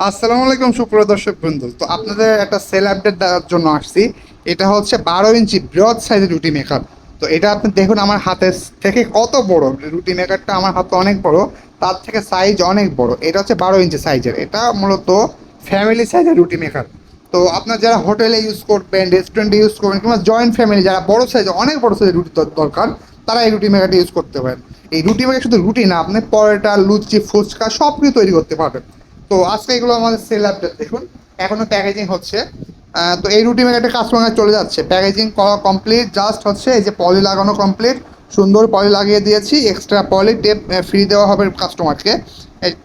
আসসালামু আলাইকুম সুপ্রিয় দর্শক বন্ধু। তো আপনাদের একটা সেল আপডেট দেওয়ার জন্য আসছি। এটা হচ্ছে 12 ইঞ্চি বৃহৎ সাইজের রুটি মেকার। তো এটা আপনি দেখুন আমার হাতের থেকে কত বড়। রুটি মেকারটা আমার হাতে অনেক বড়, তার থেকে সাইজ অনেক বড়। এটা হচ্ছে 12 ইঞ্চি সাইজের, এটা মূলত ফ্যামিলি সাইজের রুটি মেকার। তো আপনার যারা হোটেলে ইউজ করবেন, রেস্টুরেন্টে ইউজ করবেন, কিংবা জয়েন্ট ফ্যামিলি যারা বড় সাইজের, অনেক বড় সাইজের রুটি দরকার, তারা এই রুটি মেকারটা ইউজ করতে পারেন। এই রুটি মেকার শুধু রুটি না, আপনি পরোটা, লুচি, ফুচকা সব কিছু তৈরি করতে পারবেন। তো আজকে এগুলো আমাদের সেল আপডেট দেখুন, এখনো প্যাকেজিং হচ্ছে। তো এই রুটি মেকারটা কাস্টমার চলে যাচ্ছে, প্যাকেজিং করা কমপ্লিট, জাস্ট হচ্ছে এই যে পলি লাগানো কমপ্লিট, সুন্দর পলি লাগিয়ে দিয়েছি, এক্সট্রা পলি টেপ ফ্রি দেওয়া হবে কাস্টমারকে।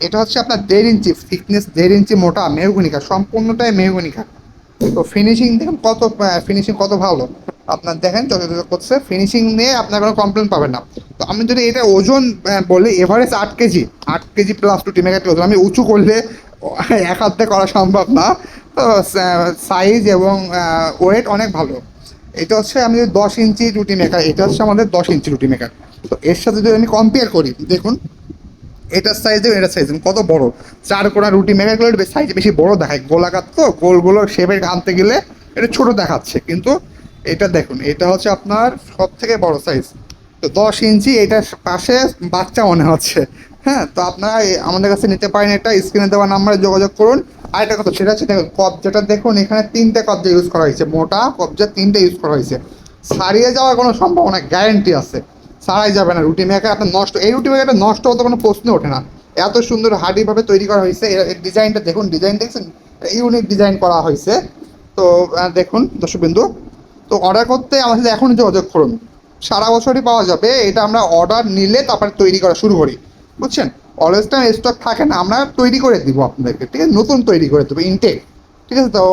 এটা হচ্ছে আপনার 1.5 ইঞ্চি থিকনেস, 1.5 ইঞ্চি মোটা মেহগনিকা, সম্পূর্ণটাই মেহগনিকা। তো ফিনিশিং দেখুন কত, ফিনিশিং কত ভালো। আপনার দেখেন চকচক করছে, ফিনিশিং নিয়ে আপনার কোনো কমপ্লেন পাবেন না। তো আমি যদি এটা ওজন বলি, average 8 KG, 8 KG plus two টিমেকাটি ওজন। আমি উঁচু করলে এক হাতে করা সম্ভব না। তো সাইজ এবং ওয়েট অনেক ভালো। এটা হচ্ছে আমি যদি 10 ইঞ্চি রুটি মেকার, এটা হচ্ছে আমাদের 10 ইঞ্চি রুটি মেকার। তো এর সাথে যদি আমি কম্পেয়ার করি, দেখুন এটার সাইজ দেখুন, এটার সাইজ কত বড়। চার কোনা রুটি মেকারগুলো সাইজ বেশি বড় দেখায়, গোলাকার তো গোলগুলো শেপে আনতে গেলে এটা ছোট দেখাচ্ছে, কিন্তু এটা দেখুন, এটা হচ্ছে আপনার সব থেকে বড় সাইজ। তো 10 ইঞ্চি, এটার পাশে বাচ্চা মনে হচ্ছে। হ্যাঁ, তো আপনারা আমাদের কাছে নিতে পারেন, এটা স্ক্রিনে দেওয়া নাম্বারে যোগাযোগ করুন। আর একটা কথা সেটা হচ্ছে দেখুন, কবজাটা দেখুন, এখানে 3টে কবজা ইউজ করা হয়েছে, মোটা কবজা 3টে ইউজ করা হয়েছে। ছাড়িয়ে যাওয়ার কোনো সম্ভাবনা, গ্যারেন্টি আছে, ছাড়াই যাবে না। রুটি মেকার আপনার নষ্ট, এই রুটি মেকারটা নষ্ট হতে কোনো প্রশ্ন ওঠে না। এত সুন্দর হার্ডিভাবে তৈরি করা হয়েছে। এর ডিজাইনটা দেখুন, ডিজাইন দেখছেন, ইউনিক ডিজাইন করা হয়েছে। তো দেখুন দর্শকবিন্দু, তো অর্ডার করতে আমার সাথে এখনই যোগাযোগ করুন। সারা বছরই পাওয়া যাবে এটা, আমরা অর্ডার নিলে তারপরে তৈরি করা শুরু করি, বুঝছেন। অলওয়েজ টাইম স্টক থাকে না, আমরা তৈরি করে দিব আপনাদেরকে, ঠিক আছে, নতুন তৈরি করে দেবো ইনটেক। ঠিক আছে, তো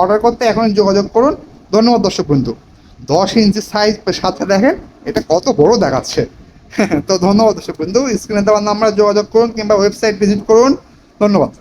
অর্ডার করতে এখনই যোগাযোগ করুন। ধন্যবাদ দর্শকবন্ধু। 10 ইঞ্চি সাইজ সাথে দেখেন এটা কত বড় দেখাচ্ছে। তো ধন্যবাদ দর্শকবন্ধু, স্ক্রিনে দেওয়ার নাম্বারে যোগাযোগ করুন কিংবা ওয়েবসাইট ভিজিট করুন। ধন্যবাদ।